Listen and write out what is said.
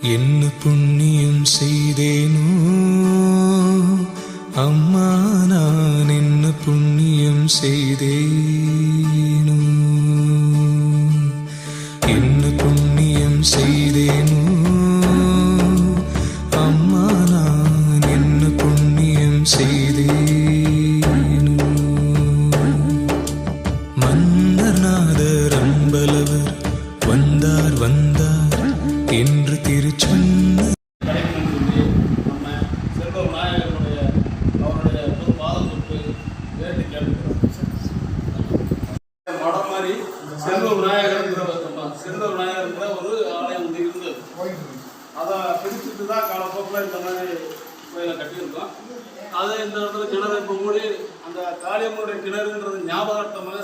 என்ன புண்ணியம் செய்தேனோ அம்மா, நான் என்ன புண்ணியம் செய்தேனோ, என்ன புண்ணியம் செய்தேனோ அம்மா, நான் என்ன புண்ணியம் செய்தேனோ. மன்னர்நாதர் அம்பலவர் வந்தார் வந்தார் என்று திருச்சொன்ன மடம் மாதிரி செல்வ விநாயகர் ஒரு ஆலயம் வந்து இருந்தது. அதை பிடிச்சிட்டு தான் காலப்போக்கில் இந்த மாதிரி கோயிலை கட்டியிருக்கோம். அதை இந்த இடத்துல கிணறு இப்போ மூடி அந்த காளியம்மனுடைய கிணறுன்றது ஞாபகார்த்தமாக